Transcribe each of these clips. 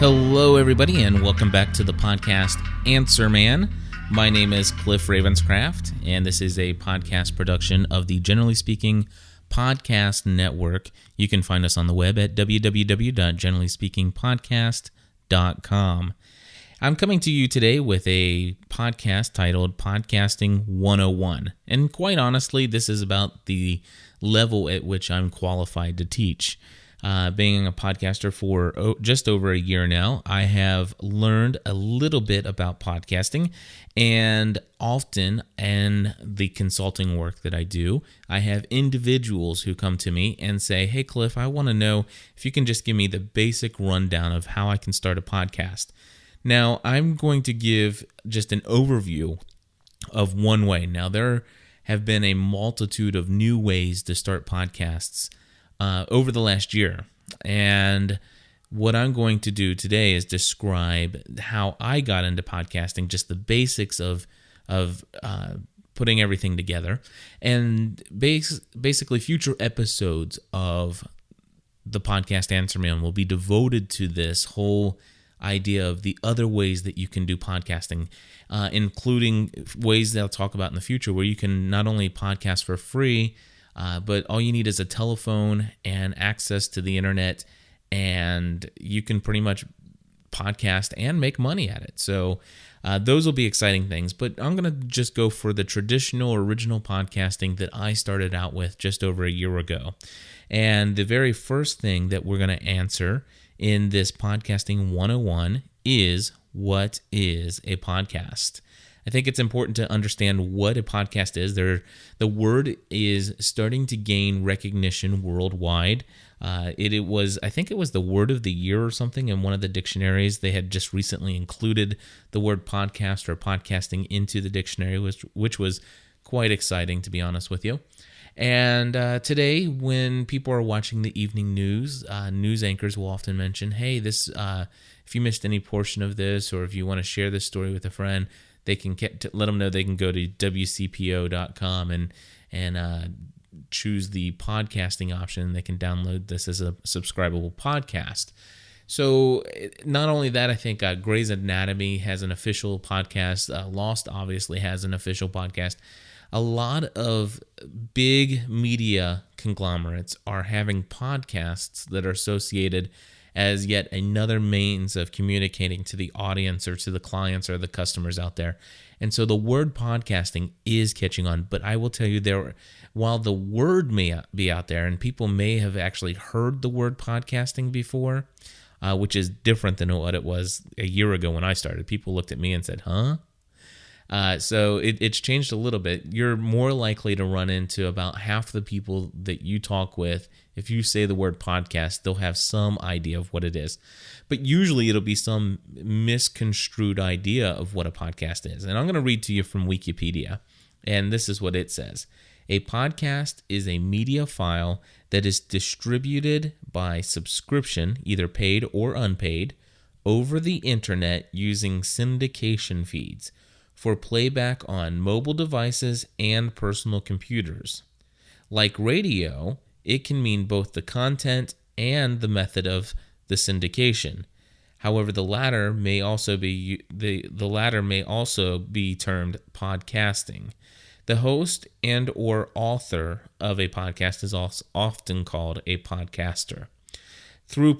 Hello, everybody, and welcome back to the podcast Answer Man. My name is Cliff Ravenscraft, and this is a podcast production of the Generally Speaking Podcast Network. You can find us on the web at www.generallyspeakingpodcast.com. I'm coming to you today with a podcast titled Podcasting 101, and quite honestly, this is about the level at which I'm qualified to teach. Being a podcaster for just over a year now, I have learned a little bit about podcasting, and often in the consulting work that I do, I have individuals who come to me and say, "Hey Cliff, I want to know if you can just give me the basic rundown of how I can start a podcast." Now, I'm going to give just an overview of one way. Now, there have been a multitude of new ways to start podcasts over the last year. And what I'm going to do today is describe how I got into podcasting, just the basics of putting everything together. And basically, future episodes of the podcast Answer Man will be devoted to this whole idea of the other ways that you can do podcasting, including ways that I'll talk about in the future where you can not only podcast for free, but all you need is a telephone and access to the internet, and you can pretty much podcast and make money at it. So those will be exciting things, but I'm going to just go for the traditional original podcasting that I started out with just over a year ago. And the very first thing that we're going to answer in this Podcasting 101 is, what is a podcast? I think it's important to understand what a podcast is. The word is starting to gain recognition worldwide. It was the word of the year or something in one of the dictionaries. They had just recently included the word podcast or podcasting into the dictionary, which was quite exciting, to be honest with you. And today, when people are watching the evening news, news anchors will often mention, "Hey, this if you missed any portion of this, or if you want to share this story with a friend, they can let them know they can go to wcpo.com and choose the podcasting option. They can download this as a subscribable podcast." So not only that, I think Grey's Anatomy has an official podcast. Lost obviously has an official podcast. A lot of big media conglomerates are having podcasts that are associated as yet another means of communicating to the audience or to the clients or the customers out there. And so the word podcasting is catching on. But I will tell you, while the word may be out there and people may have actually heard the word podcasting before, which is different than what it was a year ago when I started. People looked at me and said, "Huh?" So it's changed a little bit. You're more likely to run into about half the people that you talk with. If you say the word podcast, they'll have some idea of what it is. But usually it'll be some misconstrued idea of what a podcast is. And I'm going to read to you from Wikipedia. And this is what it says. A podcast is a media file that is distributed by subscription, either paid or unpaid, over the internet using syndication feeds for playback on mobile devices and personal computers. Like radio, it can mean both the content and the method of the syndication. However, the latter may also be termed podcasting. The host and or author of a podcast is also often called a podcaster. Though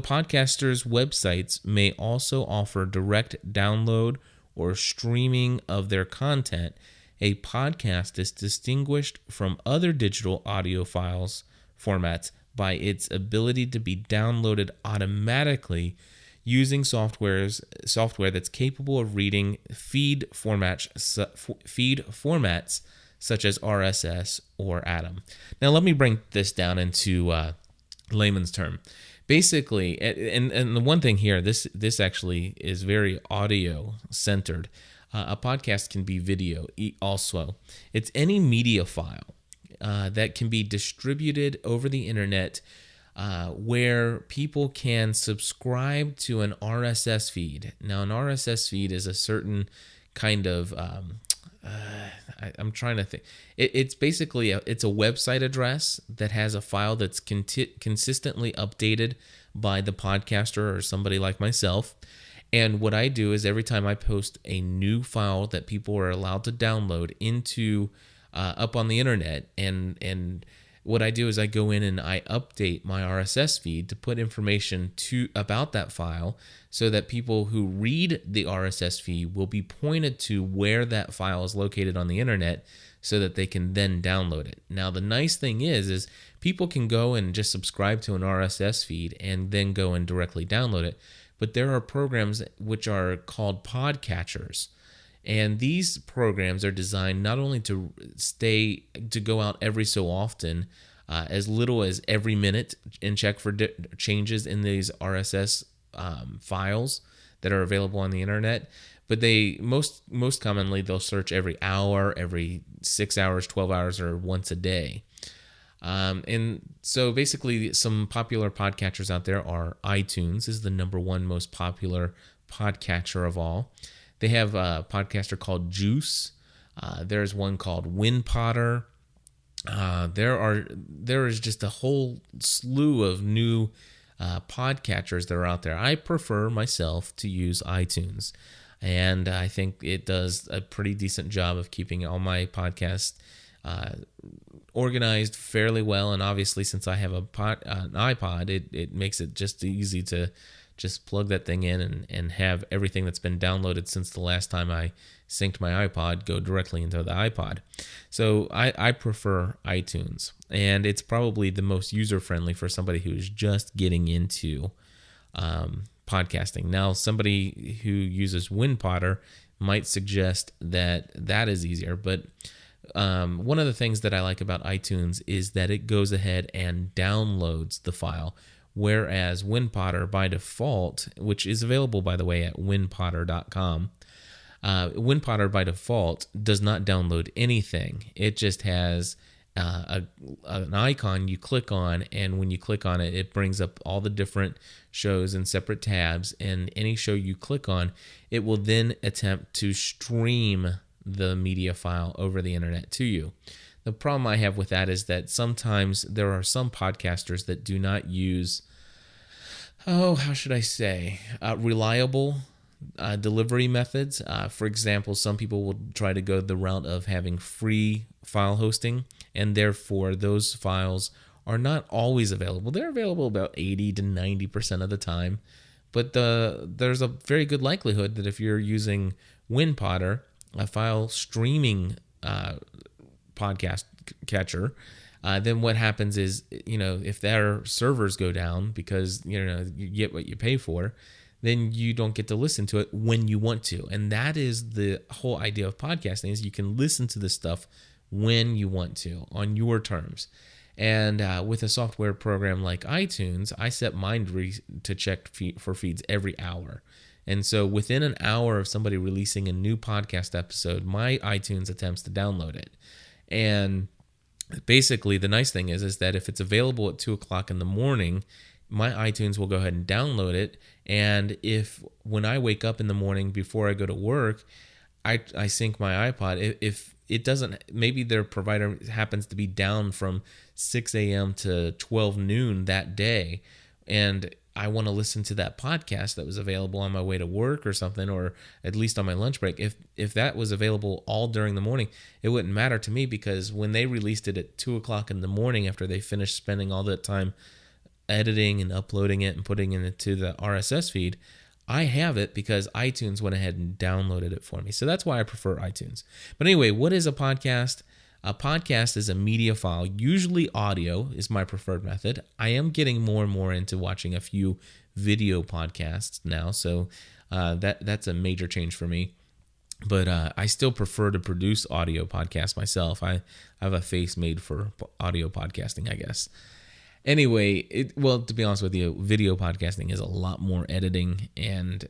podcasters' websites may also offer direct download or streaming of their content, a podcast is distinguished from other digital audio formats by its ability to be downloaded automatically using software that's capable of reading feed formats such as RSS or Atom. Now, let me bring this down into layman's term. Basically, and the one thing here, this actually is very audio centered. A podcast can be video also. It's any media file that can be distributed over the internet, where people can subscribe to an RSS feed. Now, an RSS feed is a certain kind of I'm trying to think. It's basically it's a website address that has a file that's consistently updated by the podcaster or somebody like myself. And what I do is every time I post a new file that people are allowed to download into up on the internet, and what I do is I go in and I update my RSS feed to put information about that file so that people who read the RSS feed will be pointed to where that file is located on the internet so that they can then download it. Now, the nice thing is people can go and just subscribe to an RSS feed and then go and directly download it. But there are programs which are called podcatchers. And these programs are designed not only to go out every so often, as little as every minute, and check for changes in these RSS files that are available on the internet, but they most commonly they'll search every hour, every 6 hours, 12 hours, or once a day. And so basically, some popular podcatchers out there are iTunes is the number one most popular podcatcher of all. They have a podcaster called Juice. There's one called WinPodder. There is just a whole slew of new podcatchers that are out there. I prefer myself to use iTunes, and I think it does a pretty decent job of keeping all my podcasts organized fairly well. And obviously, since I have an iPod, it makes it just easy to just plug that thing in and have everything that's been downloaded since the last time I synced my iPod go directly into the iPod. So I prefer iTunes, and it's probably the most user-friendly for somebody who's just getting into podcasting. Now, somebody who uses WinPodder might suggest that is easier, but one of the things that I like about iTunes is that it goes ahead and downloads the file. Whereas WinPodder by default, which is available, by the way, at winpodder.com, WinPodder by default does not download anything. It just has an icon you click on, and when you click on it, it brings up all the different shows in separate tabs, and any show you click on, it will then attempt to stream the media file over the internet to you. The problem I have with that is that sometimes there are some podcasters that do not use, reliable delivery methods. For example, some people will try to go the route of having free file hosting, and therefore those files are not always available. They're available about 80 to 90% of the time, but there's a very good likelihood that if you're using WinPodder, a file streaming podcast catcher, then what happens is, if their servers go down because, you get what you pay for, then you don't get to listen to it when you want to. And that is the whole idea of podcasting, is you can listen to this stuff when you want to, on your terms. And with a software program like iTunes, I set mine to check for feeds every hour. And so within an hour of somebody releasing a new podcast episode, my iTunes attempts to download it. And basically, the nice thing is that if it's available at 2 o'clock in the morning, my iTunes will go ahead and download it. And if when I wake up in the morning before I go to work, I sync my iPod. If it doesn't, maybe their provider happens to be down from 6 a.m. to 12 noon that day, and I want to listen to that podcast that was available on my way to work or something, or at least on my lunch break. If that was available all during the morning, it wouldn't matter to me, because when they released it at 2 o'clock in the morning, after they finished spending all that time editing and uploading it and putting it into the RSS feed, I have it because iTunes went ahead and downloaded it for me. So that's why I prefer iTunes. But anyway, what is a podcast? A podcast is a media file. Usually audio is my preferred method. I am getting more and more into watching a few video podcasts now, so that's a major change for me. But I still prefer to produce audio podcasts myself. I have a face made for audio podcasting, I guess. Anyway, to be honest with you, video podcasting is a lot more editing and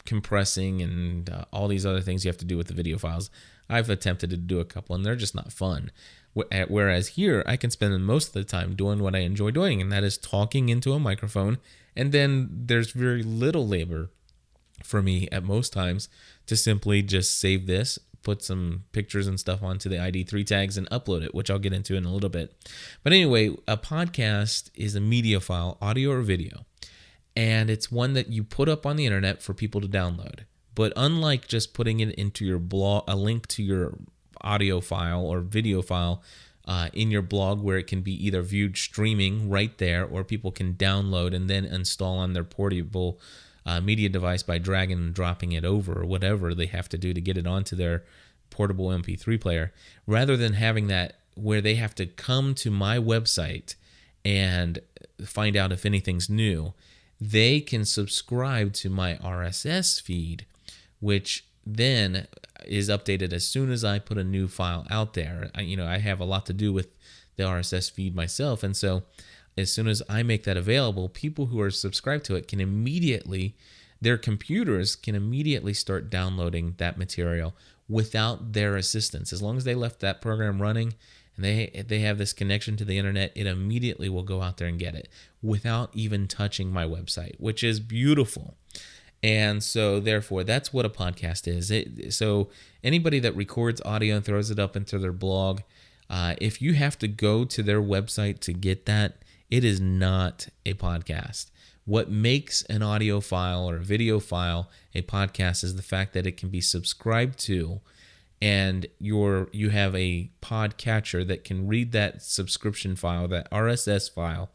compressing and all these other things you have to do with the video files. I've attempted to do a couple, and they're just not fun. Whereas here, I can spend most of the time doing what I enjoy doing, and that is talking into a microphone. And then there's very little labor for me at most times to simply just save this, put some pictures and stuff onto the ID3 tags and upload it, which I'll get into in a little bit. But anyway, a podcast is a media file, audio or video, and it's one that you put up on the internet for people to download. But unlike just putting it into your blog, a link to your audio file or video file in your blog where it can be either viewed streaming right there, or people can download and then install on their portable media device by dragging and dropping it over, or whatever they have to do to get it onto their portable MP3 player, rather than having that where they have to come to my website and find out if anything's new, they can subscribe to my RSS feed, which then is updated as soon as I put a new file out there. I have a lot to do with the RSS feed myself, and so as soon as I make that available, people who are subscribed to it can immediately, their computers can immediately start downloading that material without their assistance. As long as they left that program running and they have this connection to the internet, it immediately will go out there and get it without even touching my website, which is beautiful. And so, therefore, that's what a podcast is. So anybody that records audio and throws it up into their blog, if you have to go to their website to get that, it is not a podcast. What makes an audio file or a video file a podcast is the fact that it can be subscribed to, and you have a podcatcher that can read that subscription file, that RSS file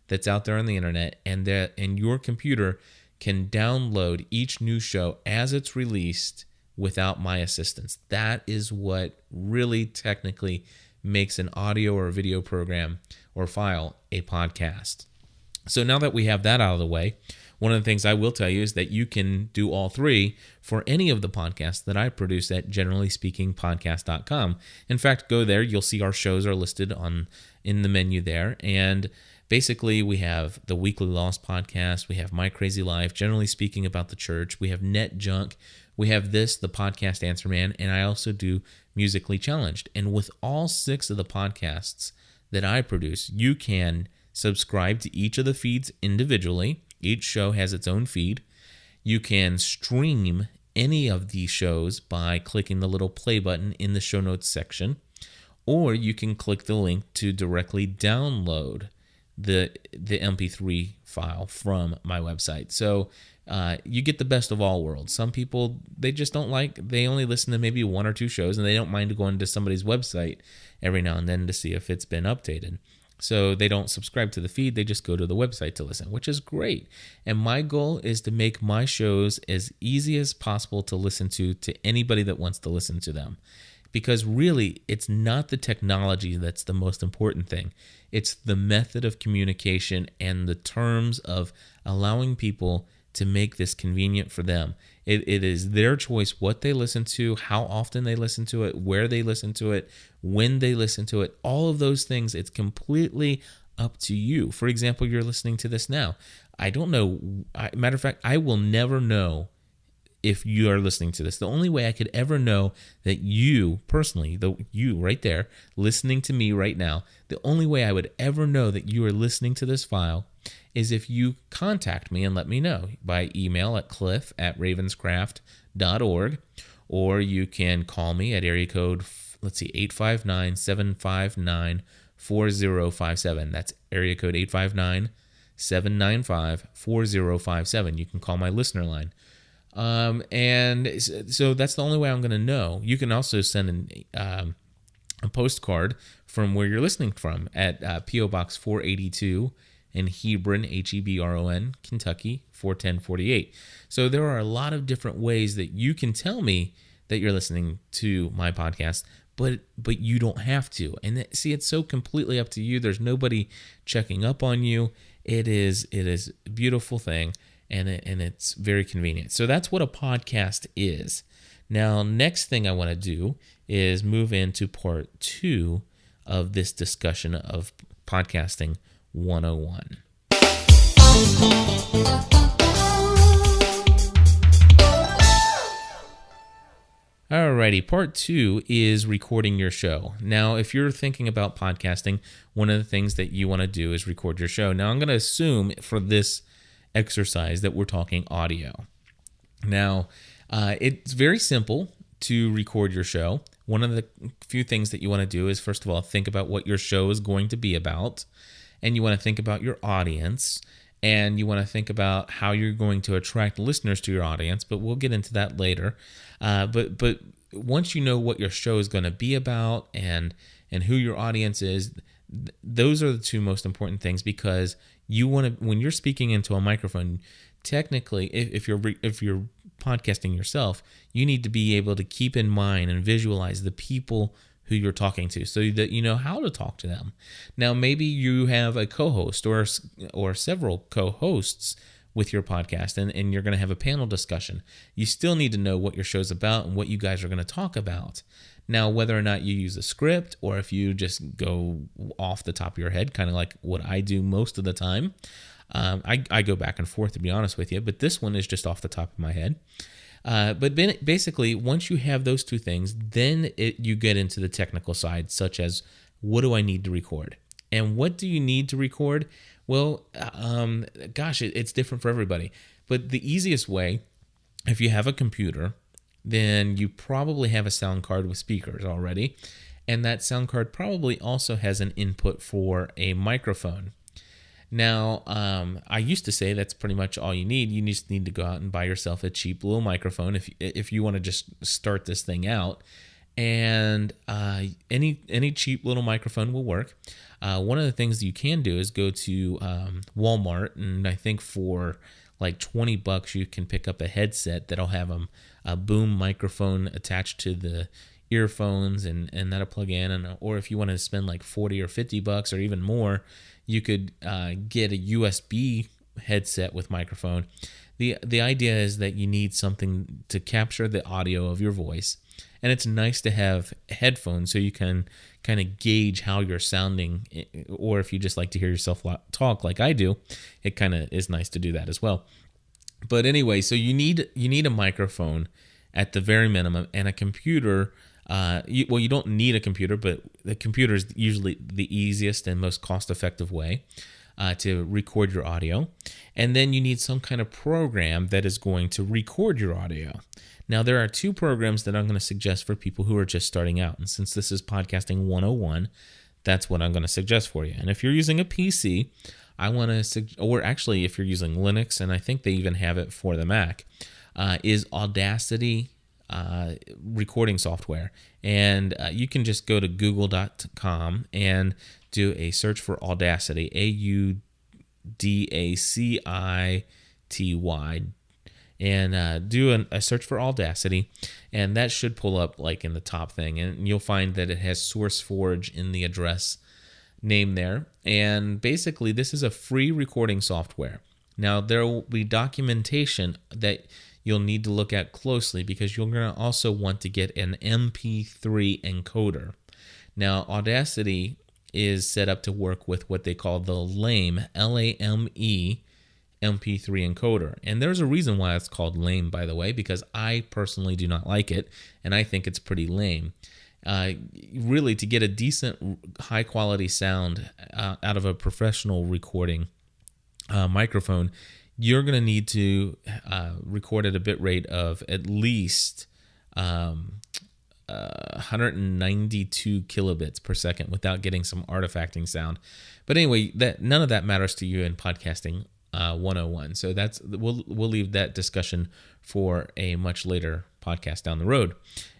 that's out there on the internet, and your computer can download each new show as it's released without my assistance. That is what really technically makes an audio or video program or file a podcast. So now that we have that out of the way, one of the things I will tell you is that you can do all three for any of the podcasts that I produce at generallyspeakingpodcast.com. In fact, go there. You'll see our shows are listed in the menu there. And basically, we have the Weekly Lost podcast. We have My Crazy Life, generally speaking about the church. We have Net Junk. We have this, the Podcast Answer Man. And I also do Musically Challenged. And with all 6 of the podcasts that I produce, you can subscribe to each of the feeds individually. Each show has its own feed. You can stream any of these shows by clicking the little play button in the show notes section, or you can click the link to directly download the MP3 file from my website. So you get the best of all worlds. Some people, they only listen to maybe 1 or 2 shows, and they don't mind going to somebody's website every now and then to see if it's been updated. So they don't subscribe to the feed, they just go to the website to listen, which is great. And my goal is to make my shows as easy as possible to listen to anybody that wants to listen to them. Because really, it's not the technology that's the most important thing. It's the method of communication and the terms of allowing people to make this convenient for them. It is their choice what they listen to, how often they listen to it, where they listen to it, when they listen to it, all of those things. It's completely up to you. For example, you're listening to this now. I don't know. Matter of fact, I will never know if you are listening to this. The only way I could ever know that you personally, you right there, listening to me right now, the only way I would ever know that you are listening to this file is if you contact me and let me know by email at cliff@ravenscraft.org, or you can call me at area code, 859-759-4057. That's area code 859-795-4057. You can call my listener line. And so that's the only way I'm going to know. You can also send a postcard from where you're listening from at P.O. Box 482 in Hebron, Hebron, Kentucky, 41048. So there are a lot of different ways that you can tell me that you're listening to my podcast, but you don't have to. And see, it's so completely up to you. There's nobody checking up on you. It is a beautiful thing, and it's very convenient. So that's what a podcast is. Now, next thing I want to do is move into part 2 of this discussion of Podcasting 101. Alrighty, part 2 is recording your show. Now, if you're thinking about podcasting, one of the things that you want to do is record your show. Now, I'm going to assume for this exercise that we're talking audio. Now, it's very simple to record your show, one of the few things that you want to do is, first of all, think about what your show is going to be about, and you want to think about your audience, and you want to think about how you're going to attract listeners to your audience, but we'll get into that later. But once you know what your show is going to be about and who your audience is, those are the two most important things, because you want to, when you're speaking into a microphone, technically, if you're podcasting yourself, you need to be able to keep in mind and visualize the people who you're talking to, so that you know how to talk to them. Now, maybe you have a co-host or several co-hosts with your podcast, and you're going to have a panel discussion. You still need to know what your show's about and what you guys are going to talk about. Now, whether or not you use a script or if you just go off the top of your head, kind of like what I do most of the time, I go back and forth, to be honest with you, but this one is just off the top of my head. But basically, once you have those two things, then you get into the technical side, such as, what do I need to record? And what do you need to record? Well, it's different for everybody. But the easiest way, if you have a computer, then you probably have a sound card with speakers already. And that sound card probably also has an input for a microphone. Now, I used to say that's pretty much all you need. You just need to go out and buy yourself a cheap little microphone if you want to just start this thing out. And any cheap little microphone will work. One of the things you can do is go to Walmart, and I think for like $20 you can pick up a headset that'll have a boom microphone attached to the earphones, and that'll plug in. Or if you want to spend like $40 or $50 or even more, you could get a USB headset with microphone. The idea is that you need something to capture the audio of your voice, and it's nice to have headphones so you can kind of gauge how you're sounding, or if you just like to hear yourself talk like I do, it kind of is nice to do that as well. But anyway, so you need a microphone at the very minimum, and a computer. You don't need a computer, but the computer is usually the easiest and most cost-effective way to record your audio. And then you need some kind of program that is going to record your audio. Now, there are two programs that I'm going to suggest for people who are just starting out. And since this is Podcasting 101, that's what I'm going to suggest for you. And if you're using a PC, or actually if you're using Linux, and I think they even have it for the Mac, is Audacity recording software. And you can just go to google.com and do a search for Audacity, Audacity, and do a search for Audacity, and that should pull up like in the top thing, and you'll find that it has SourceForge in the address name there. And basically, this is a free recording software. Now, there will be documentation that you'll need to look at closely, because you're going to also want to get an MP3 encoder. Now, Audacity is set up to work with what they call the LAME, L-A-M-E, MP3 encoder. And there's a reason why it's called lame, by the way, because I personally do not like it, and I think it's pretty lame. Really, to get a decent, high-quality sound out of a professional recording microphone, you're going to need to record at a bit rate of at least 192 kilobits per second without getting some artifacting sound. But anyway, none of that matters to you in Podcasting 101. So we'll leave that discussion for a much later podcast down the road.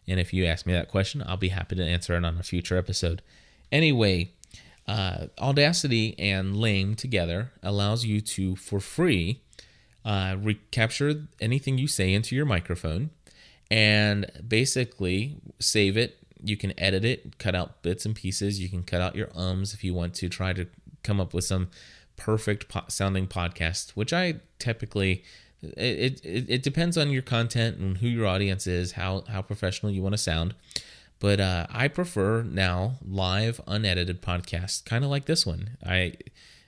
And if you ask me that question, I'll be happy to answer it on a future episode. Anyway, Audacity and Lame together allows you to, for free, recapture anything you say into your microphone and basically save it. You can edit it, cut out bits and pieces. You can cut out your ums if you want to try to come up with some perfect sounding podcast, which I typically, it depends on your content and who your audience is, how professional you want to sound. But I prefer now live, unedited podcasts, kind of like this one. I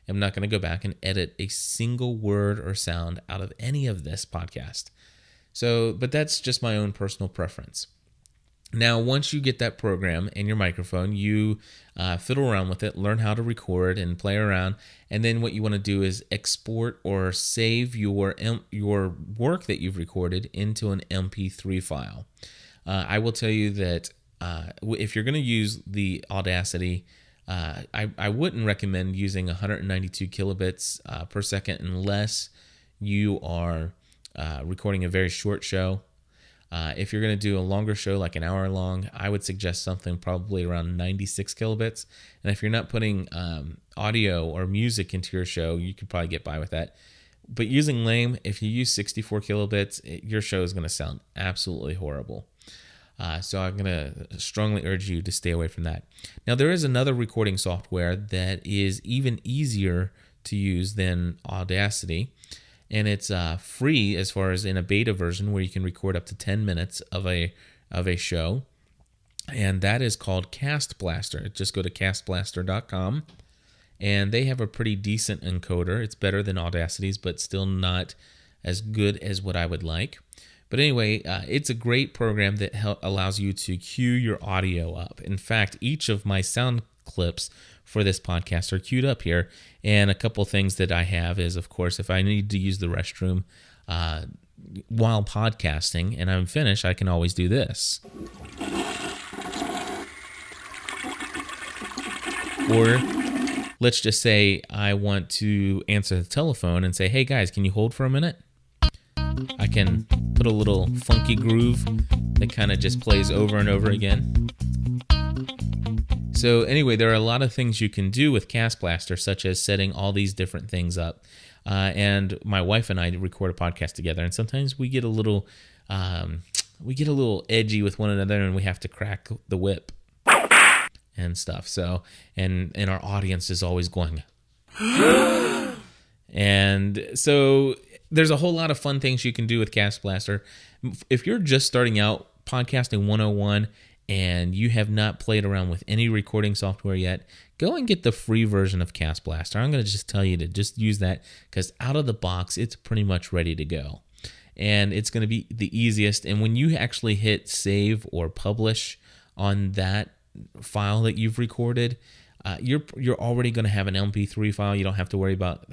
am not going to go back and edit a single word or sound out of any of this podcast. But that's just my own personal preference. Now, once you get that program and your microphone, you fiddle around with it, learn how to record and play around. And then what you want to do is export or save your work that you've recorded into an MP3 file. I will tell you that if you're going to use the Audacity, I wouldn't recommend using 192 kilobits per second unless you are recording a very short show. If you're going to do a longer show, like an hour long, I would suggest something probably around 96 kilobits. And if you're not putting audio or music into your show, you could probably get by with that. But using Lame, if you use 64 kilobits, your show is going to sound absolutely horrible. So I'm going to strongly urge you to stay away from that. Now, there is another recording software that is even easier to use than Audacity. And it's free as far as in a beta version where you can record up to 10 minutes of a show. And that is called Cast Blaster. Just go to castblaster.com. And they have a pretty decent encoder. It's better than Audacity's, but still not as good as what I would like. But anyway, it's a great program that allows you to cue your audio up. In fact, each of my sound clips for this podcast are queued up here. And a couple things that I have is, of course, if I need to use the restroom while podcasting and I'm finished, I can always do this. Or let's just say I want to answer the telephone and say, hey guys, can you hold for a minute? I can put a little funky groove that kind of just plays over and over again. So anyway, there are a lot of things you can do with Cast Blaster, such as setting all these different things up. And my wife and I record a podcast together, and sometimes we get a little edgy with one another, and we have to crack the whip and stuff. So, and our audience is always going, and so there's a whole lot of fun things you can do with Cast Blaster. If you're just starting out podcasting 101 and you have not played around with any recording software yet, go and get the free version of Cast Blaster. I'm going to just tell you to just use that because out of the box, it's pretty much ready to go. And it's going to be the easiest. And when you actually hit save or publish on that file that you've recorded, you're already going to have an MP3 file. You don't have to worry about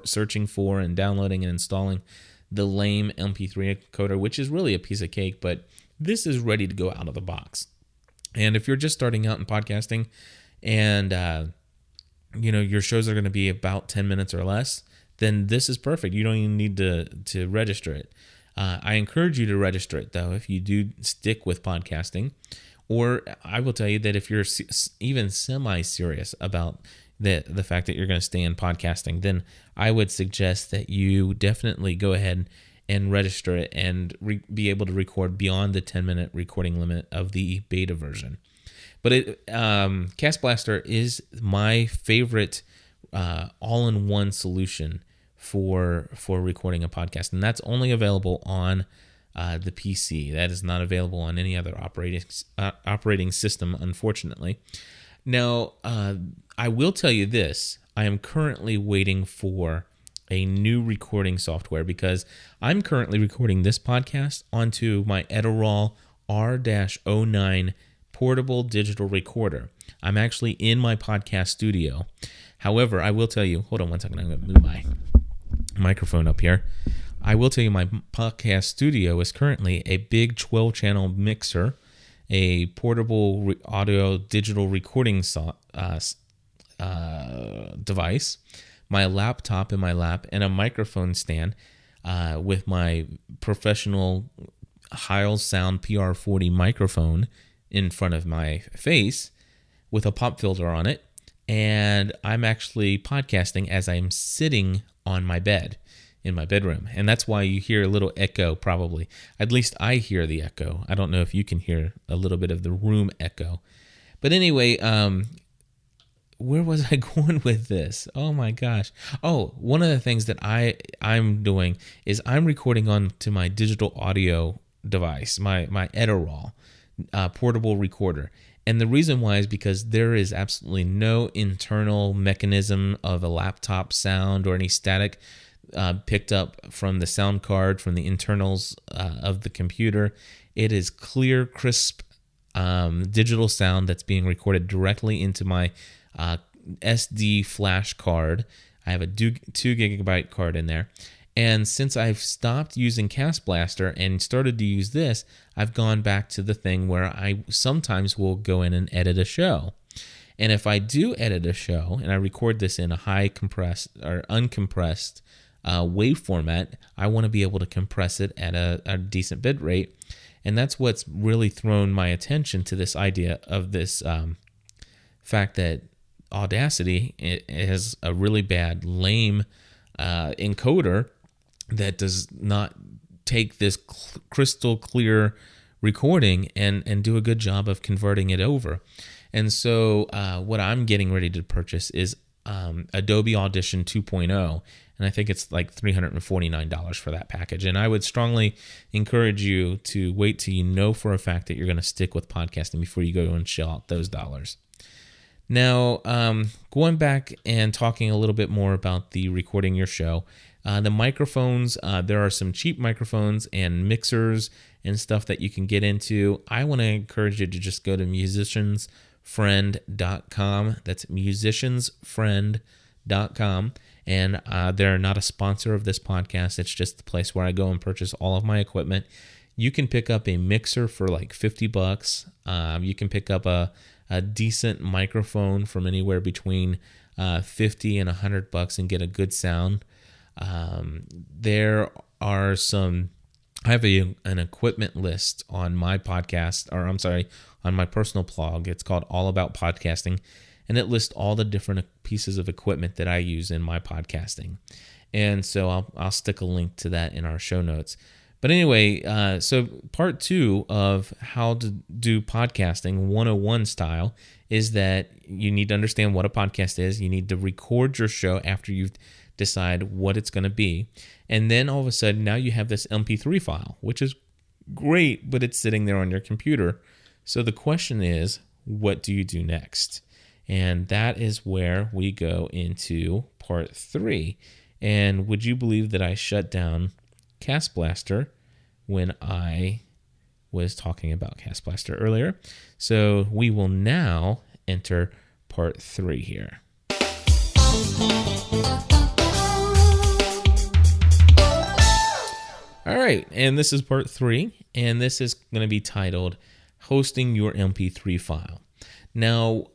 searching for and downloading and installing the lame MP3 encoder, which is really a piece of cake, but this is ready to go out of the box. And if you're just starting out in podcasting and your shows are going to be about 10 minutes or less, then this is perfect. You don't even need to register it. I encourage you to register it, though, if you do stick with podcasting. Or I will tell you that if you're even semi-serious about the fact that you're going to stay in podcasting, then I would suggest that you definitely go ahead and register it and be able to record beyond the 10-minute recording limit of the beta version. But Cast Blaster is my favorite all-in-one solution for recording a podcast, and that's only available on the PC. That is not available on any other operating system, unfortunately. Now, I will tell you this. I am currently waiting for a new recording software because I'm currently recording this podcast onto my Edirol R-09 portable digital recorder. I'm actually in my podcast studio. However, I will tell you, hold on one second, I'm going to move my microphone up here. I will tell you my podcast studio is currently a big 12-channel mixer, a portable audio digital recording device, my laptop in my lap, and a microphone stand with my professional Heil Sound PR40 microphone in front of my face with a pop filter on it. And I'm actually podcasting as I'm sitting on my bed in my bedroom. And that's why you hear a little echo, probably. At least I hear the echo. I don't know if you can hear a little bit of the room echo. But anyway, where was I going with this? Oh my gosh. Oh, one of the things that I'm doing is I'm recording onto my digital audio device, my Edirol portable recorder. And the reason why is because there is absolutely no internal mechanism of a laptop sound or any static picked up from the sound card, from the internals of the computer. It is clear, crisp digital sound that's being recorded directly into my SD flash card. I have a 2 gigabyte card in there. And since I've stopped using Cast Blaster and started to use this, I've gone back to the thing where I sometimes will go in and edit a show. And if I do edit a show and I record this in a high compressed or uncompressed wave format, I want to be able to compress it at a decent bit rate. And that's what's really thrown my attention to this idea of this fact that Audacity has a really bad, lame encoder that does not take this crystal clear recording and do a good job of converting it over. And so what I'm getting ready to purchase is Adobe Audition 2.0, and I think it's like $349 for that package. And I would strongly encourage you to wait till you know for a fact that you're going to stick with podcasting before you go and shell out those dollars. Now, going back and talking a little bit more about the recording your show, the microphones, there are some cheap microphones and mixers and stuff that you can get into. I want to encourage you to just go to musiciansfriend.com. That's musiciansfriend.com. And they're not a sponsor of this podcast. It's just the place where I go and purchase all of my equipment. You can pick up a mixer for like $50. You can pick up a decent microphone from anywhere between $50 and $100 and get a good sound. There are some, I have an equipment list on my podcast, or I'm sorry, on my personal blog. It's called All About Podcasting, and it lists all the different pieces of equipment that I use in my podcasting. And so I'll stick a link to that in our show notes. But anyway, so part 2 of how to do podcasting 101 style is that you need to understand what a podcast is. You need to record your show after you decide what it's going to be. And then all of a sudden, now you have this MP3 file, which is great, but it's sitting there on your computer. So the question is, what do you do next? And that is where we go into part 3. And would you believe that I shut down Cast Blaster when I was talking about Cast Blaster earlier? So we will now enter part 3 here. All right, and this is part 3, and this is going to be titled Hosting Your MP3 File. Now,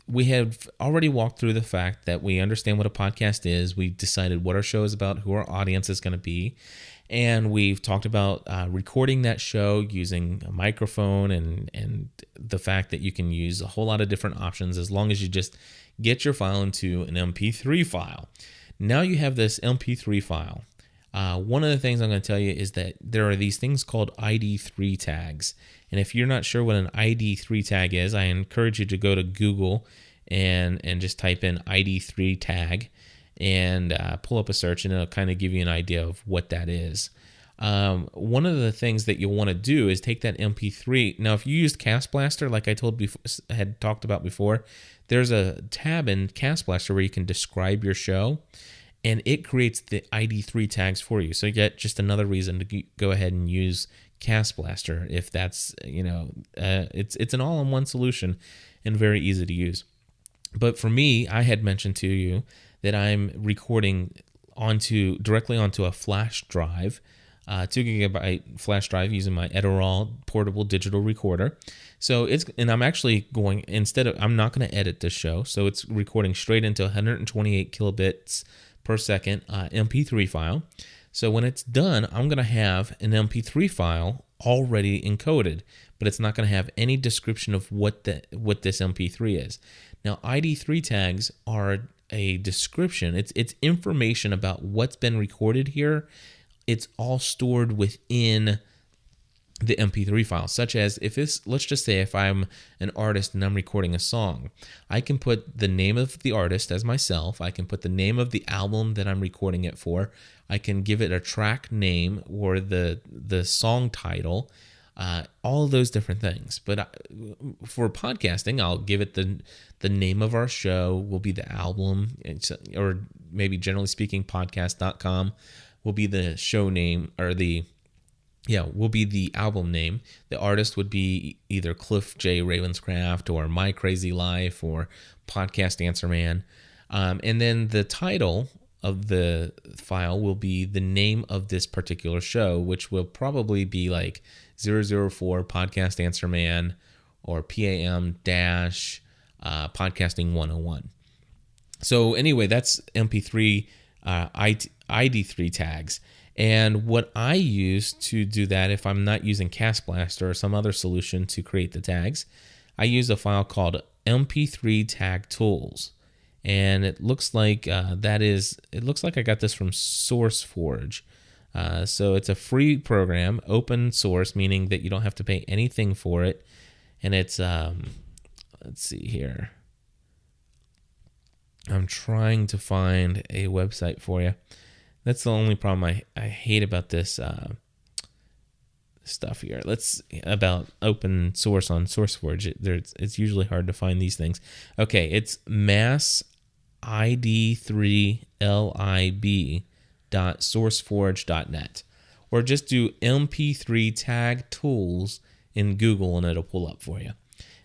we have already walked through the fact that we understand what a podcast is. We decided what our show is about, who our audience is going to be. And we've talked about recording that show using a microphone and the fact that you can use a whole lot of different options as long as you just get your file into an MP3 file. Now you have this MP3 file. One of the things I'm going to tell you is that there are these things called ID3 tags. And if you're not sure what an ID3 tag is, I encourage you to go to Google and just type in ID3 tag and pull up a search, and it'll kind of give you an idea of what that is. One of the things that you'll want to do is take that MP3. Now, if you used Cast Blaster, like I had talked about before, there's a tab in Cast Blaster where you can describe your show, and it creates the ID3 tags for you. So you get just another reason to go ahead and use Cast Blaster if that's, it's an all-in-one solution and very easy to use. But for me, I had mentioned to you that I'm recording directly onto a flash drive, 2 gigabyte flash drive using my Edirol portable digital recorder. So I'm actually going, I'm not going to edit this show. So it's recording straight into 128 kilobits per second MP3 file. So when it's done, I'm going to have an MP3 file already encoded, but it's not going to have any description of what this MP3 is. Now, ID3 tags are a description. It's information about what's been recorded here. It's all stored within the MP3 file, such as let's just say if I'm an artist and I'm recording a song, I can put the name of the artist as myself. I can put the name of the album that I'm recording it for. I can give it a track name or the song title, all of those different things. But for podcasting, I'll give it the name of our show will be the album, or maybe generally speaking, podcast.com will be the show name, or will be the album name. The artist would be either Cliff J. Ravenscraft or My Crazy Life or Podcast Answer Man. And then the title of the file will be the name of this particular show, which will probably be like 004 Podcast Answer Man or PAM dash Podcasting 101. So anyway, that's MP3 ID3 tags. And what I use to do that, if I'm not using Castblaster or some other solution to create the tags, I use a file called MP3 Tag Tools. And it looks like it looks like I got this from SourceForge. So it's a free program, open source, meaning that you don't have to pay anything for it. And it's, let's see here. I'm trying to find a website for you. That's the only problem I hate about this stuff here. About open source on SourceForge. It's usually hard to find these things. Okay, it's massid3lib.sourceforge.net, or just do MP3 Tag Tools in Google and it'll pull up for you.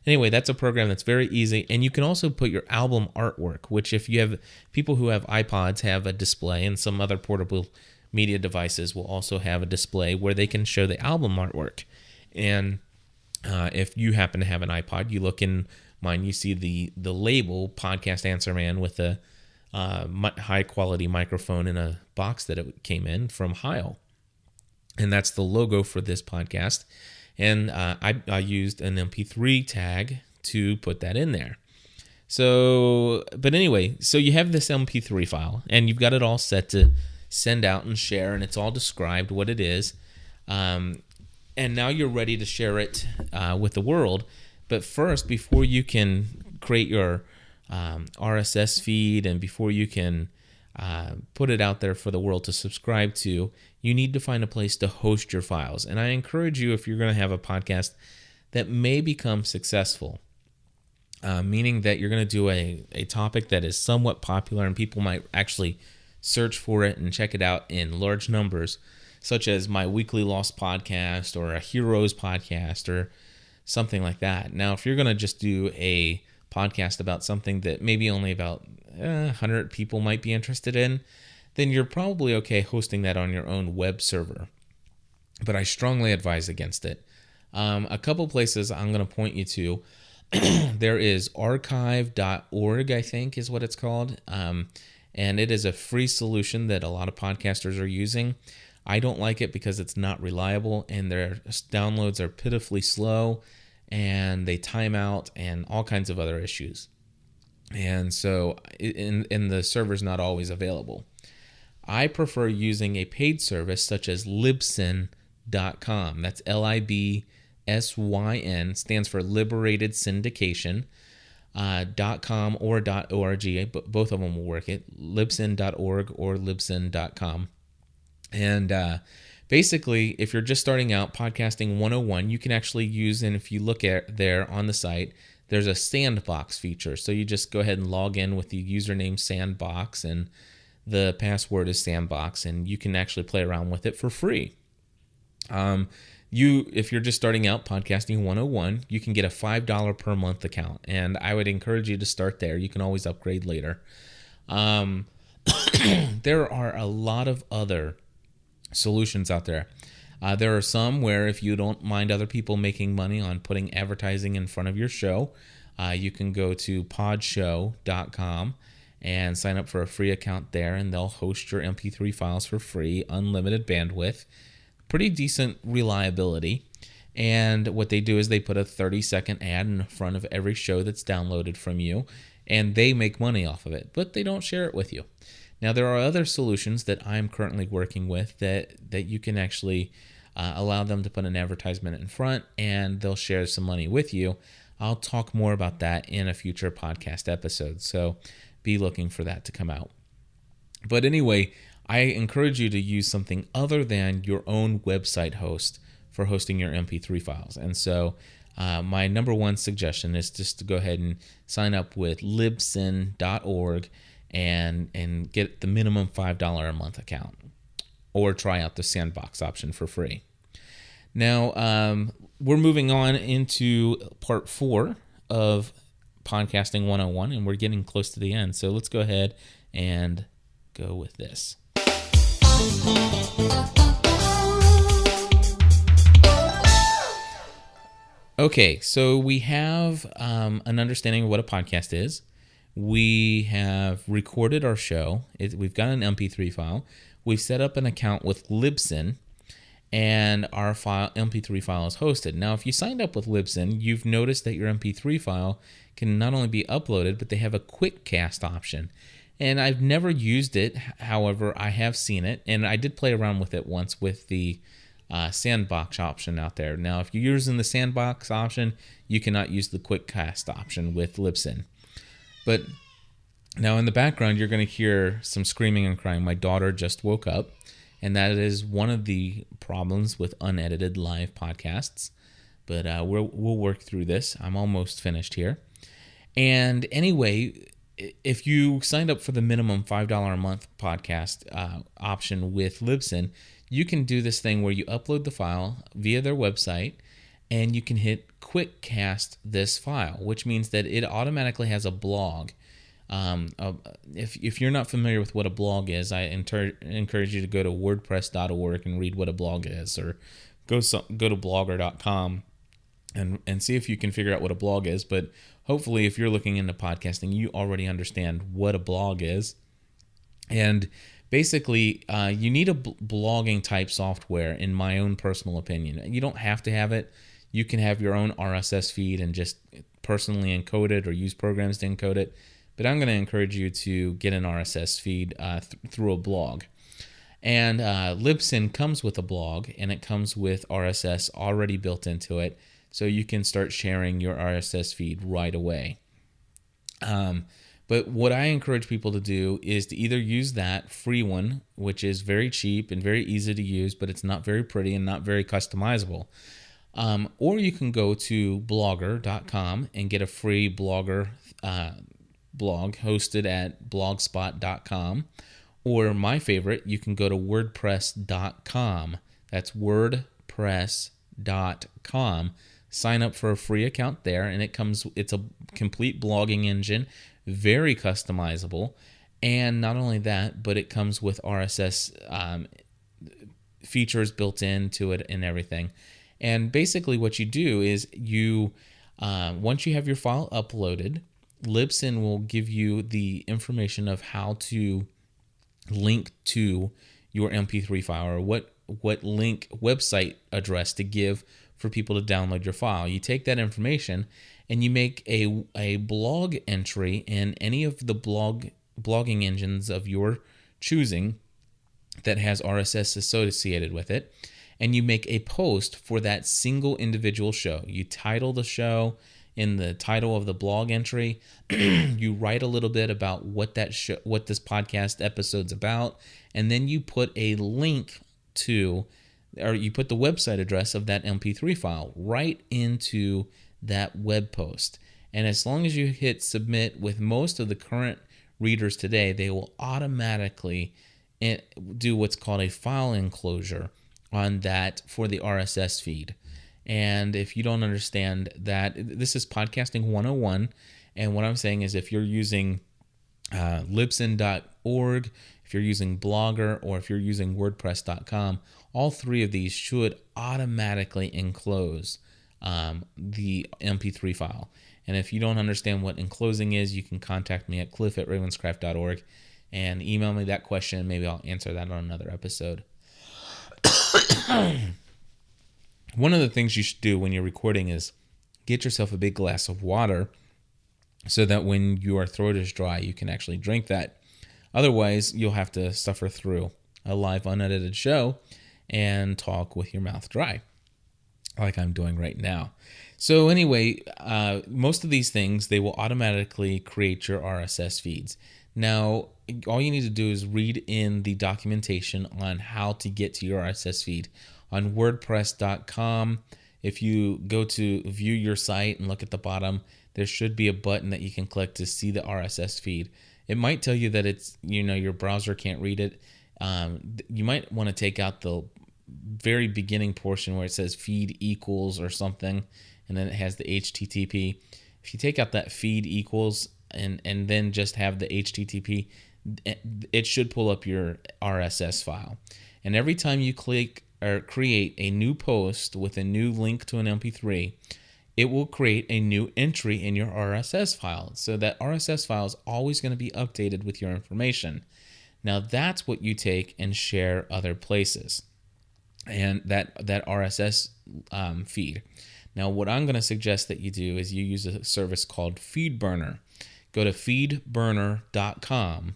Anyway, that's a program that's very easy, and you can also put your album artwork, which if you have people who have iPods have a display, and some other portable media devices will also have a display where they can show the album artwork. And if you happen to have an iPod, you look in mine, you see the label Podcast Answer Man with a high quality microphone in a box that it came in from Heil, and that's the logo for this podcast. And I used an MP3 tag to put that in there. So, but anyway, so you have this MP3 file, and you've got it all set to send out and share, and it's all described what it is. And now you're ready to share it with the world. But first, before you can create your RSS feed and before you can put it out there for the world to subscribe to, you need to find a place to host your files. And I encourage you, if you're going to have a podcast that may become successful, meaning that you're going to do a topic that is somewhat popular and people might actually search for it and check it out in large numbers, such as my Weekly Lost podcast or a Heroes podcast or something like that. Now, if you're going to just do a podcast about something that maybe only about 100 people might be interested in, then you're probably okay hosting that on your own web server. But I strongly advise against it. A couple places I'm going to point you to. There is archive.org, I think is what it's called. And it is a free solution that a lot of podcasters are using. I don't like it because it's not reliable and their downloads are pitifully slow and they time out and all kinds of other issues. And so and the server's not always available. I prefer using a paid service such as Libsyn.com. That's LIBSYN, stands for Liberated Syndication. .com or .org, but both of them will work it. Libsyn.org or Libsyn.com. And basically, if you're just starting out, Podcasting 101, you can actually use, and if you look at there on the site, there's a sandbox feature. So you just go ahead and log in with the username sandbox, and the password is sandbox, and you can actually play around with it for free. If you're just starting out, Podcasting 101, you can get a $5 per month account, and I would encourage you to start there. You can always upgrade later. There are a lot of other solutions out there. There are some where if you don't mind other people making money on putting advertising in front of your show, you can go to podshow.com and sign up for a free account there, and they'll host your MP3 files for free, unlimited bandwidth, pretty decent reliability. And what they do is they put a 30-second ad in front of every show that's downloaded from you, and they make money off of it, but they don't share it with you. Now, there are other solutions that I'm currently working with that you can actually allow them to put an advertisement in front, and they'll share some money with you. I'll talk more about that in a future podcast episode, so be looking for that to come out. But anyway, I encourage you to use something other than your own website host for hosting your MP3 files. And so my number one suggestion is just to go ahead and sign up with libsyn.org and get the minimum $5 a month account, or try out the sandbox option for free. Now, we're moving on into part 4 of Podcasting 101, and we're getting close to the end. So let's go ahead and go with this. Okay, so we have an understanding of what a podcast is. We have recorded our show. We've got an MP3 file. We've set up an account with Libsyn, and our MP3 file is hosted. Now, if you signed up with Libsyn, you've noticed that your MP3 file can not only be uploaded, but they have a quick cast option. And I've never used it. However, I have seen it, and I did play around with it once with the sandbox option out there. Now, if you're using the sandbox option, you cannot use the quick cast option with Libsyn. But now in the background, you're going to hear some screaming and crying. My daughter just woke up, and that is one of the problems with unedited live podcasts. But we'll work through this. I'm almost finished here. And anyway, if you signed up for the minimum $5 a month podcast option with Libsyn, you can do this thing where you upload the file via their website, and you can hit quick cast this file, which means that it automatically has a blog. If you're not familiar with what a blog is, I encourage you to go to wordpress.org and read what a blog is, or go to blogger.com and see if you can figure out what a blog is. But hopefully, if you're looking into podcasting, you already understand what a blog is. And basically, you need a blogging type software, in my own personal opinion. You don't have to have it. You can have your own RSS feed and just personally encode it, or use programs to encode it. But I'm going to encourage you to get an RSS feed through a blog. And Libsyn comes with a blog, and it comes with RSS already built into it, so you can start sharing your RSS feed right away. But what I encourage people to do is to either use that free one, which is very cheap and very easy to use, but it's not very pretty and not very customizable. Or you can go to blogger.com and get a free Blogger blog hosted at blogspot.com. Or my favorite, you can go to wordpress.com. That's wordpress.com. Sign up for a free account there, and it's a complete blogging engine, very customizable. And not only that, but it comes with RSS features built into it and everything. And basically what you do is once you have your file uploaded, Libsyn will give you the information of how to link to your MP3 file, or what website address to give for people to download your file. You take that information and you make a blog entry in any of the blogging engines of your choosing that has RSS associated with it, and you make a post for that single individual show. You title the show in the title of the blog entry. You write a little bit about what this podcast episode's about, and then you put a link to, or you put the website address of that MP3 file right into that web post. And as long as you hit submit with most of the current readers today, they will automatically do what's called a file enclosure on that for the RSS feed. And if you don't understand that, this is Podcasting 101. And what I'm saying is, if you're using Libsyn.org, if you're using Blogger, or if you're using WordPress.com, all three of these should automatically enclose the MP3 file. And if you don't understand what enclosing is, you can contact me at cliff@ravenscraft.org and email me that question. Maybe I'll answer that on another episode. One of the things you should do when you're recording is get yourself a big glass of water, so that when your throat is dry, you can actually drink that. Otherwise, you'll have to suffer through a live unedited show and talk with your mouth dry, like I'm doing right now. So anyway, most of these things, they will automatically create your RSS feeds. Now, all you need to do is read in the documentation on how to get to your RSS feed. On WordPress.com, if you go to view your site and look at the bottom, there should be a button that you can click to see the RSS feed. It might tell you that it's, your browser can't read it. You might want to take out the very beginning portion where it says feed equals or something, and then it has the HTTP. If you take out that feed equals and then just have the HTTP, it should pull up your RSS file. And every time you click or create a new post with a new link to an MP3, it will create a new entry in your RSS file. So that RSS file is always going to be updated with your information. Now that's what you take and share other places, and that RSS feed. Now what I'm going to suggest that you do is you use a service called FeedBurner. Go to feedburner.com,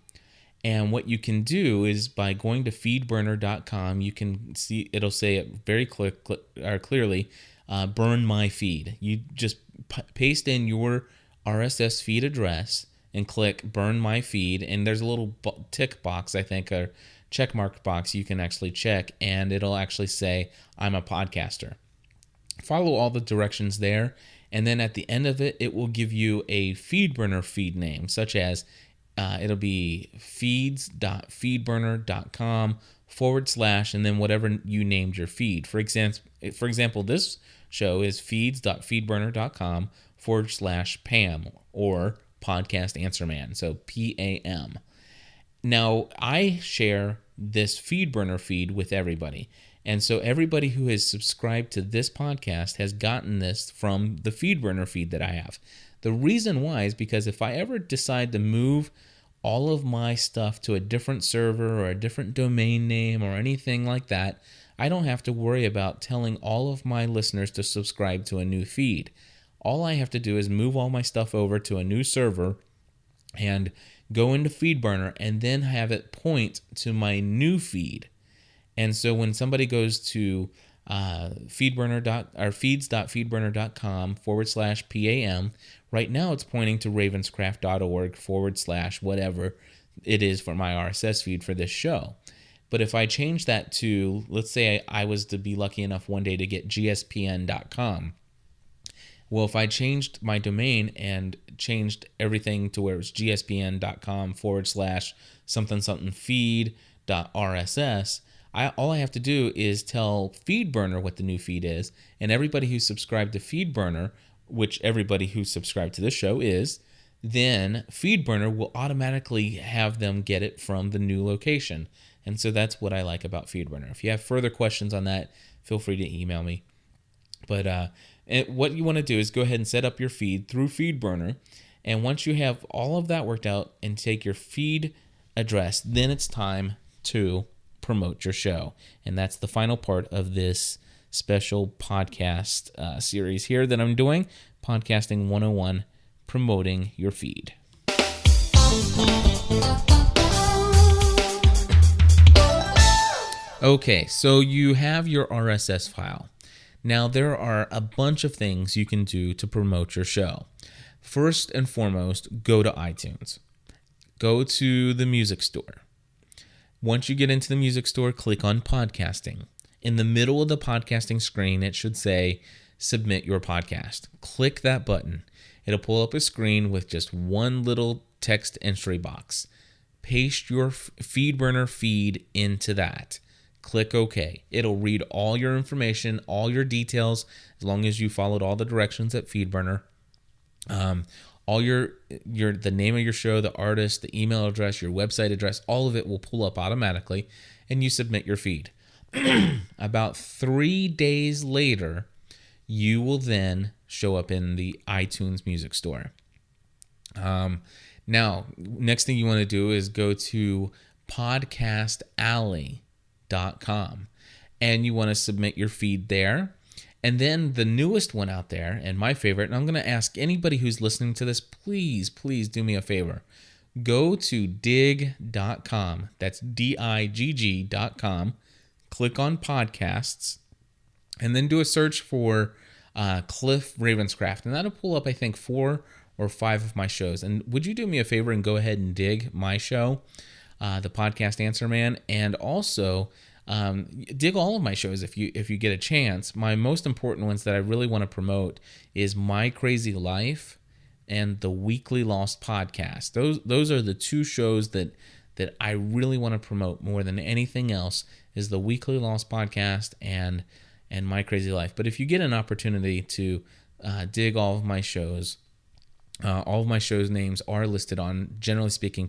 and what you can do is by going to feedburner.com, you can see it'll say it very clearly, burn my feed. You just paste in your RSS feed address and click burn my feed, and there's a little tick box, I think, or check mark box you can actually check, and it'll actually say I'm a podcaster. Follow all the directions there, and then at the end of it, it will give you a FeedBurner feed name, such as it'll be feeds.feedburner.com / and then whatever you named your feed. For example, this show is feeds.feedburner.com / Pam, or Podcast Answer Man, so PAM. Now, I share this FeedBurner feed with everybody. And so everybody who has subscribed to this podcast has gotten this from the FeedBurner feed that I have. The reason why is because if I ever decide to move all of my stuff to a different server or a different domain name or anything like that, I don't have to worry about telling all of my listeners to subscribe to a new feed. All I have to do is move all my stuff over to a new server and go into FeedBurner and then have it point to my new feed. And so when somebody goes to feeds.feedburner.com / PAM, right now it's pointing to ravenscraft.org / whatever it is for my RSS feed for this show. But if I change that to, let's say I was to be lucky enough one day to get gspn.com. Well, if I changed my domain and changed everything to where it was gspn.com / something feed.rss, all I have to do is tell FeedBurner what the new feed is, and everybody who subscribed to FeedBurner, which everybody who subscribed to this show is, then FeedBurner will automatically have them get it from the new location. And so that's what I like about FeedBurner. If you have further questions on that, feel free to email me. But what you want to do is go ahead and set up your feed through FeedBurner, and once you have all of that worked out and take your feed address, then it's time to promote your show. And that's the final part of this special podcast series here that I'm doing, Podcasting 101, promoting your feed. Okay, so you have your RSS file. Now, there are a bunch of things you can do to promote your show. First and foremost, go to iTunes. Go to the music store. Once you get into the music store, click on podcasting. In the middle of the podcasting screen, it should say, submit your podcast. Click that button. It'll pull up a screen with just one little text entry box. Paste your FeedBurner feed into that. Click OK. It'll read all your information, all your details, as long as you followed all the directions at FeedBurner. All your the name of your show, the artist, the email address, your website address, all of it will pull up automatically, and you submit your feed. About 3 days later, you will then show up in the iTunes Music Store. Now, next thing you want to do is go to podcastalley.com, and you want to submit your feed there. And then the newest one out there, and my favorite, and I'm going to ask anybody who's listening to this, please do me a favor. Go to digg.com. That's digg.com. Click on podcasts, and then do a search for Cliff Ravenscraft. And that'll pull up, I think, 4 or 5 of my shows. And would you do me a favor and go ahead and dig my show, the Podcast Answer Man, and also dig all of my shows if you get a chance. My most important ones that I really want to promote is My Crazy Life and the Weekly Lost Podcast. Those are the 2 shows that I really want to promote more than anything else, is the Weekly Lost Podcast and My Crazy Life. But if you get an opportunity to dig all of my shows names are listed on, generally speaking,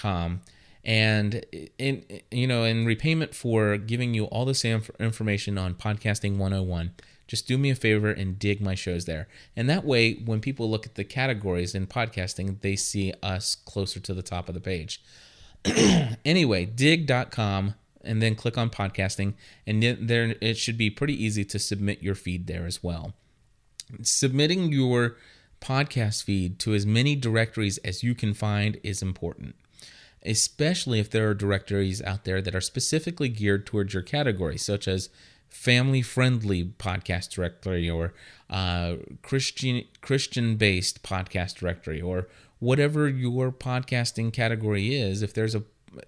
And in repayment for giving you all this information on Podcasting 101, just do me a favor and dig my shows there. And that way, when people look at the categories in podcasting, they see us closer to the top of the page. Anyway, dig.com, and then click on podcasting, and there it should be pretty easy to submit your feed there as well. Submitting your podcast feed to as many directories as you can find is important, especially if there are directories out there that are specifically geared towards your category, such as family-friendly podcast directory, or Christian-based podcast directory, or whatever your podcasting category is. If there's a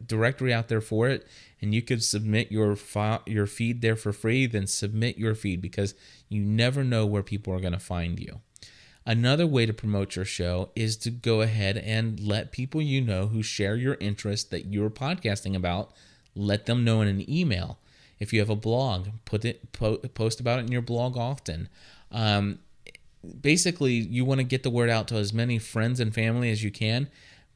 directory out there for it, and you could submit your feed there for free, then submit your feed, because you never know where people are going to find you. Another way to promote your show is to go ahead and let people you know who share your interest that you're podcasting about, let them know in an email. If you have a blog, post about it in your blog often. Basically, you want to get the word out to as many friends and family as you can.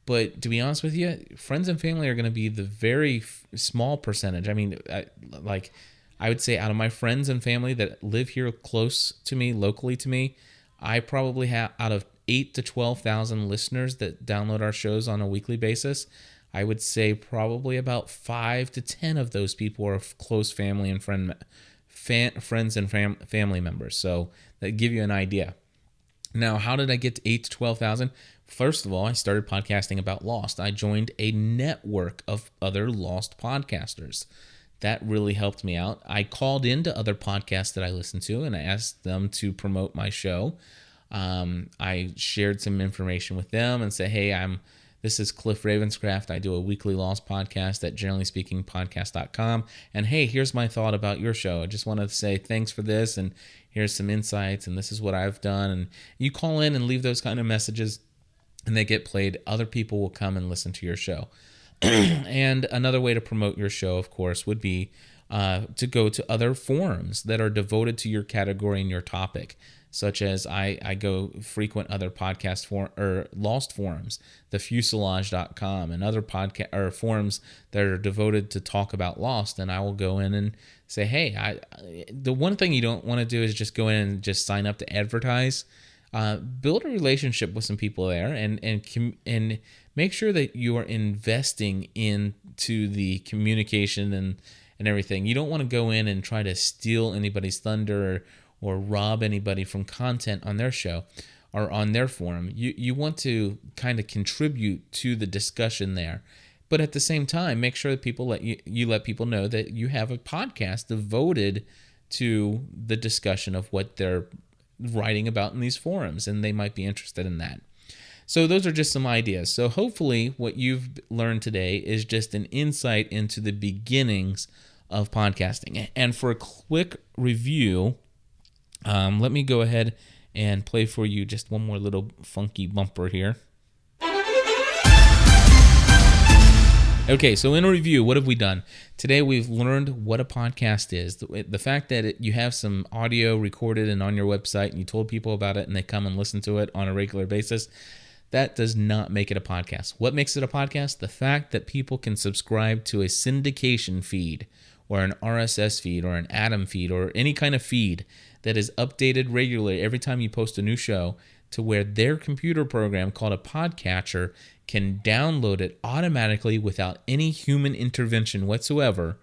But to be honest with you, friends and family are going to be the very small percentage. I mean, I would say out of my friends and family that live here close to me, locally to me, I probably have, out of 8,000 to 12,000 listeners that download our shows on a weekly basis, I would say probably about 5 to 10 of those people are close family and friends and family members. So that give you an idea. Now, how did I get to 8,000 to 12,000? First of all, I started podcasting about Lost. I joined a network of other Lost podcasters. That really helped me out. I called into other podcasts that I listen to, and I asked them to promote my show. I shared some information with them and said, hey, this is Cliff Ravenscraft. I do a weekly Lost podcast at generallyspeakingpodcast.com. And hey, here's my thought about your show. I just wanted to say thanks for this, and here's some insights, and this is what I've done. And you call in and leave those kind of messages, and they get played. Other people will come and listen to your show. And another way to promote your show, of course, would be to go to other forums that are devoted to your category and your topic, such as I go frequent other podcast Lost forums, thefuselage.com, and other forums that are devoted to talk about Lost. And I will go in and say, hey, the one thing you don't want to do is just go in and just sign up to advertise. Build a relationship with some people there, and make sure that you are investing into the communication and everything. You don't want to go in and try to steal anybody's thunder or rob anybody from content on their show or on their forum. You want to kind of contribute to the discussion there. But at the same time, make sure that people let people know that you have a podcast devoted to the discussion of what they're writing about in these forums, and they might be interested in that. So those are just some ideas. So hopefully what you've learned today is just an insight into the beginnings of podcasting. And for a quick review, let me go ahead and play for you just one more little funky bumper here. Okay, so in a review, what have we done? Today we've learned what a podcast is. The fact that you have some audio recorded and on your website, and you told people about it and they come and listen to it on a regular basis, that does not make it a podcast. What makes it a podcast? The fact that people can subscribe to a syndication feed or an RSS feed or an Atom feed or any kind of feed that is updated regularly every time you post a new show, to where their computer program called a podcatcher can download it automatically without any human intervention whatsoever.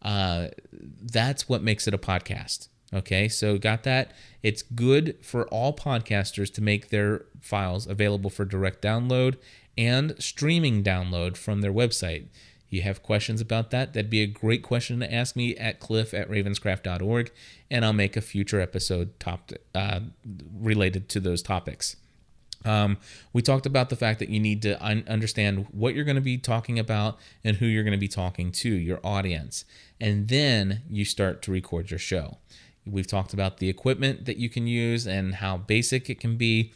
That's what makes it a podcast. Okay, so got that? It's good for all podcasters to make their files available for direct download and streaming download from their website. You have questions about that? That'd be a great question to ask me at cliff@ravenscraft.org, and I'll make a future episode related to those topics. We talked about the fact that you need to understand what you're going to be talking about and who you're going to be talking to, your audience, and then you start to record your show. We've talked about the equipment that you can use and how basic it can be,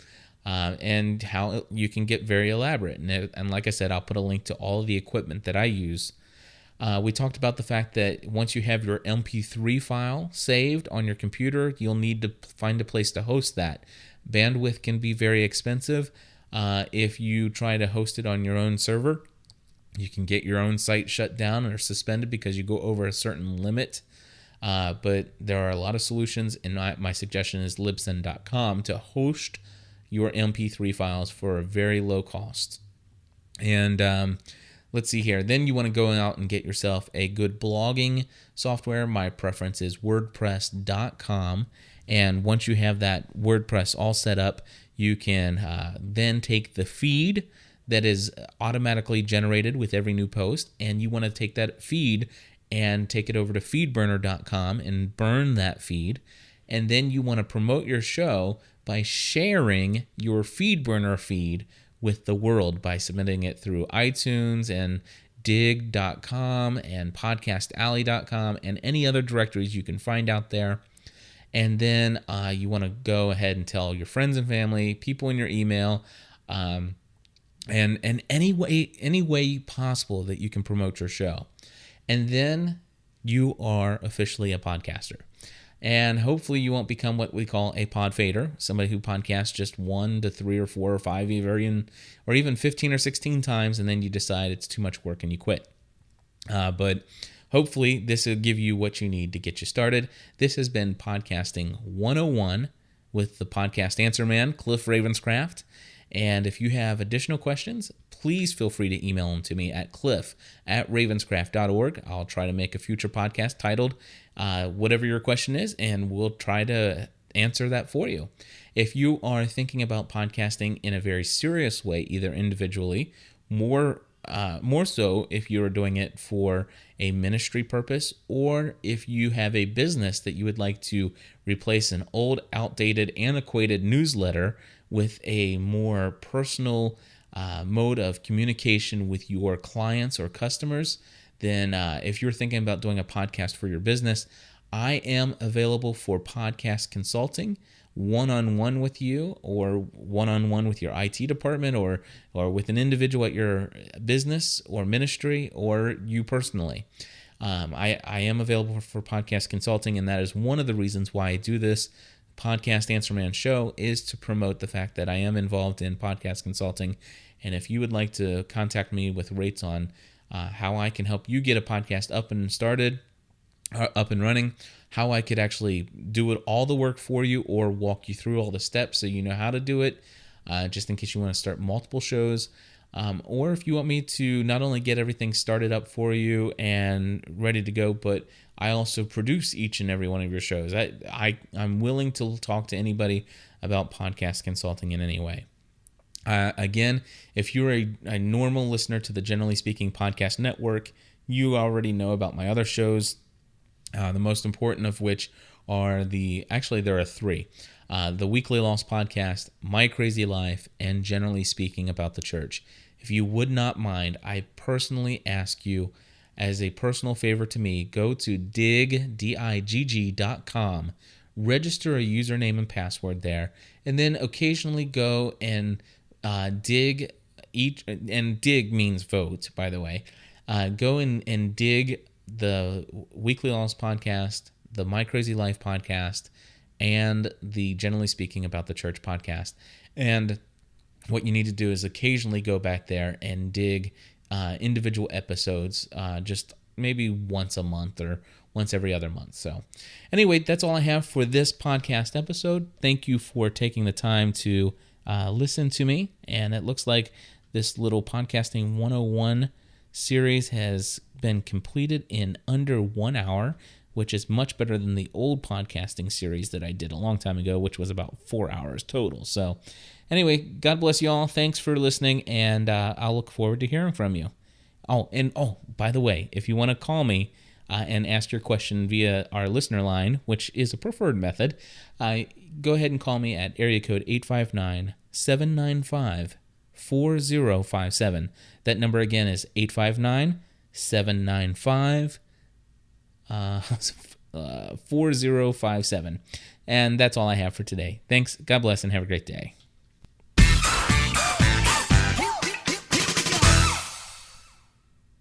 and how you can get very elaborate. And like I said, I'll put a link to all of the equipment that I use. We talked about the fact that once you have your MP3 file saved on your computer, you'll need to find a place to host that. Bandwidth can be very expensive if you try to host it on your own server. You can get your own site shut down or suspended because you go over a certain limit. But there are a lot of solutions, and my suggestion is Libsyn.com to host your MP3 files for a very low cost. And let's see here. Then you want to go out and get yourself a good blogging software. My preference is WordPress.com. And once you have that WordPress all set up, you can then take the feed that is automatically generated with every new post, and you want to take that feed and take it over to feedburner.com and burn that feed. And then you want to promote your show by sharing your FeedBurner feed with the world by submitting it through iTunes and dig.com and podcastalley.com and any other directories you can find out there. And then you want to go ahead and tell your friends and family, people in your email, and any way possible that you can promote your show. And then you are officially a podcaster. And hopefully you won't become what we call a pod fader, somebody who podcasts just 1 to 3 or 4 or 5 or even 15 or 16 times, and then you decide it's too much work and you quit. But hopefully this will give you what you need to get you started. This has been Podcasting 101 with the podcast answer man, Cliff Ravenscraft. And if you have additional questions, please feel free to email them to me at cliff@ravenscraft.org. I'll try to make a future podcast titled whatever your question is, and we'll try to answer that for you. If you are thinking about podcasting in a very serious way, either individually, more so if you're doing it for a ministry purpose, or if you have a business that you would like to replace an old, outdated, antiquated newsletter with a more personal mode of communication with your clients or customers, then if you're thinking about doing a podcast for your business, I am available for podcast consulting, one-on-one with you, or one-on-one with your IT department, or with an individual at your business or ministry, or you personally. I am available for podcast consulting, and that is one of the reasons why I do this Podcast Answer Man show, is to promote the fact that I am involved in podcast consulting. And if you would like to contact me with rates on how I can help you get a podcast up and running, how I could actually do it all the work for you, or walk you through all the steps so you know how to do it, just in case you want to start multiple shows, or if you want me to not only get everything started up for you and ready to go, but I also produce each and every one of your shows. I'm willing to talk to anybody about podcast consulting in any way. Again, if you're a normal listener to the Generally Speaking Podcast Network, you already know about my other shows, the most important of which are there are 3. The Weekly Lost Podcast, My Crazy Life, and Generally Speaking About the Church. If you would not mind, I personally ask you, as a personal favor to me, go to digg.com, register a username and password there, and then occasionally go and dig and dig means vote, by the way. Go and dig the Weekly Lost Podcast, the My Crazy Life podcast, and the Generally Speaking About the Church podcast. And what you need to do is occasionally go back there and dig individual episodes, just maybe once a month or once every other month. So anyway, that's all I have for this podcast episode. Thank you for taking the time to listen to me. And it looks like this little Podcasting 101 series has been completed in under 1 hour, which is much better than the old podcasting series that I did a long time ago, which was about 4 hours total. So anyway, God bless you all. Thanks for listening, and I'll look forward to hearing from you. By the way, if you want to call me and ask your question via our listener line, which is a preferred method, go ahead and call me at area code 859-795-4057. That number again is 859-795-4057. And that's all I have for today. Thanks. God bless, and have a great day.